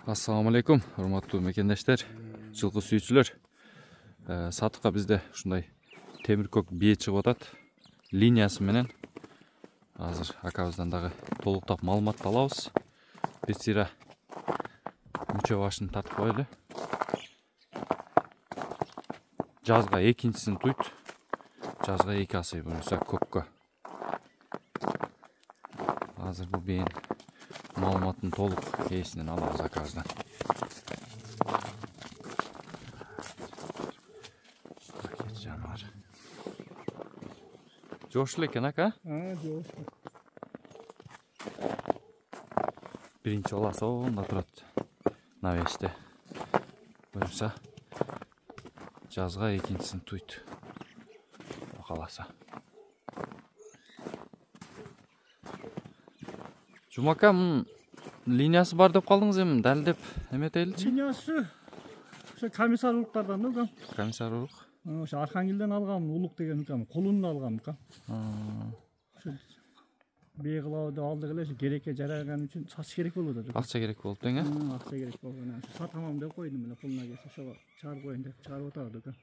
Assalamu alaikum, урматтуу мекендештер, жылкы сүйүүчүлөр. Сатыкка бизде ушундай темиркөк бие чыгып атат. Линиясы менен азыр акабыздан дагы толуктап маалымат алабыз. Бир сыйра мүчө башын тартып коелу. Жазга экинчисин туйт. Жазга эки асый буюрса көккө. Азыр бул биенин маалыматын толук кейсинен алабыз акабыздан. Жаныбар. Жош эле экен ака? Жош. Биринчи баласы онда турат. Навесте. Буюрса жазга экинчисин туйт. Каласа. Жумака линиясы бар деп калдыңыз эми, далилдеп эметеличи? Линиясы ошо комиссар уруктардан да. Комиссар урук. Ошо Архангелден алгам, улук деген колунун алгам. Ошо бие кылабы алдык эле керекке жараган үчүн сатыш керек болуп атат. Акча керек болуп тең, Акча керек болгон. Сатамам деп койдум эле, пулуна келсе ошого чыгарып коеюн деп чыгарып атабыз.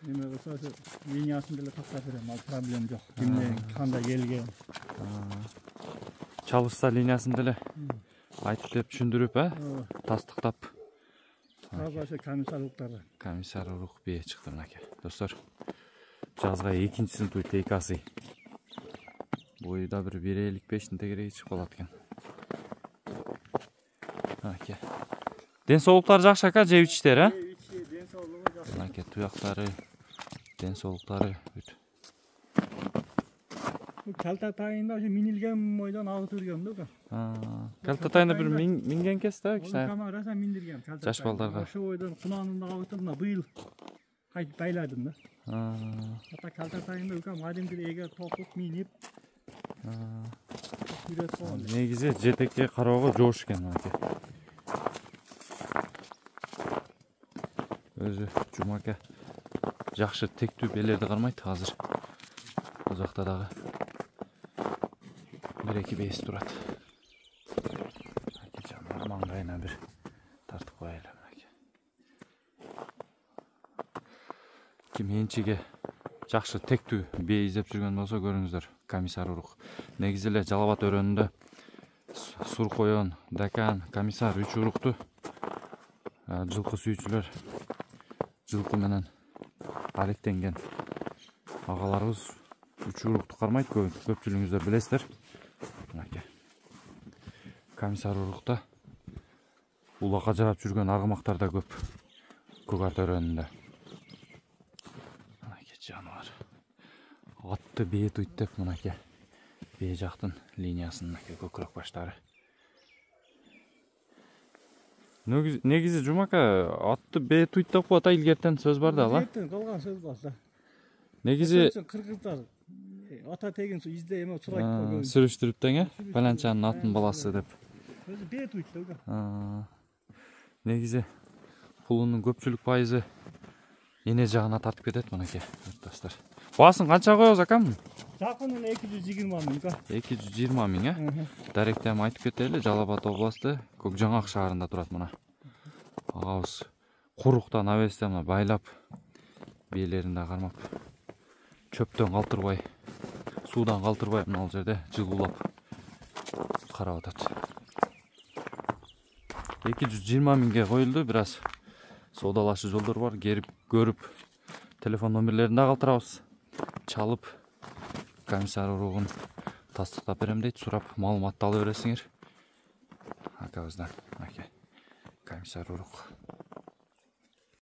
Эме кылса ошо линиясын деле тактап берем, ал проблем жок. Кимден кандай келген. Чалышса линиясын деле айтып деп түшүндүрүп, тастыктап. Азыр ошо комиссар уруктар. Комиссар урук бие чыкты мынакей. Достор, жазга экинчисин туйт, эки асый. Бойда бир 1.55 тегереги чыгып калат экен. Мынакей. Ден соолуктары жакшы ака, жеп ичтер, Ден соолугу жакшы. Мынакей туяктары, ден соолуктары бүт. Kalta tayında ошо минилген бойдон агып жүргөм да. Kalta tayында бир минген кес да, кичине. Камераса миндиргем. Жаш балдарга. Ошо бойдон кунанында агып мына быйыл кайтып байладым да. Ата kalta tayında укам адимдир эге токуп минип. Жүрөт болгон. Негизи жетекке кароого жоош экен мынакей. Өзү Жумака жакшы тектүү белерди кармайт азыр. Бул жакта дагы бир-эки бейс турат. Маңдайына бир тартып коелу. Ким энчиге жакшы тектүү бие издеп жүргөн болсо көрүңүздөр, комиссар урук. Негизи эле Жалал Абад өрөөнүндө Суркоен, Дакан, комиссар 3 урукту жылкы сүйүүчүлөр жылкы менен алектенген агаларыбыз 3 урукту кармайт, көпчүлүгүңүздөр билесиздер. Комиссар урукта улакка жарап жүргөн аргымактар да көп. Көк Арт өрөөнүндө. Мынакей жаныбар. Атты бие туйт деп мынакей. Бие жактын линиясын мынакей көкүрөк баштары. Негизи Жумака атты бие туйт деп коет, илгертен сөз бар да ала. Илгертен калган сөз бар да. Негизи кыргыздар ата тегин изде эме сурайт койгон. Сүрүштүрүп тең, Паланчанын атын баласы деп. Өзү бие туйт да. Негизи пулунун көпчүлүк пайызы эне жагына тартып кетет мынакей, достор. Баасын канча коебуз акам? Жакынын 220 миң. 220 миң, Даректем айтып кетели, Жалал Абад областы Көкжаңак шаарында турат мына. Агабыз куруктан авестен мына байлап, биелерин да кармап, чөптөн калтырбай, суудан калтырбай мына жерде жылуулап карап атат. 220 миңге коюлду, бир аз соодалашуу жолдор бар, келип көрүп, телефон номерлерин да калтырабыз. Чалып, комиссар уругун тастыктап берем дейт, сурап маалыматты ала бересиңер. Акабыздан, комиссар урук.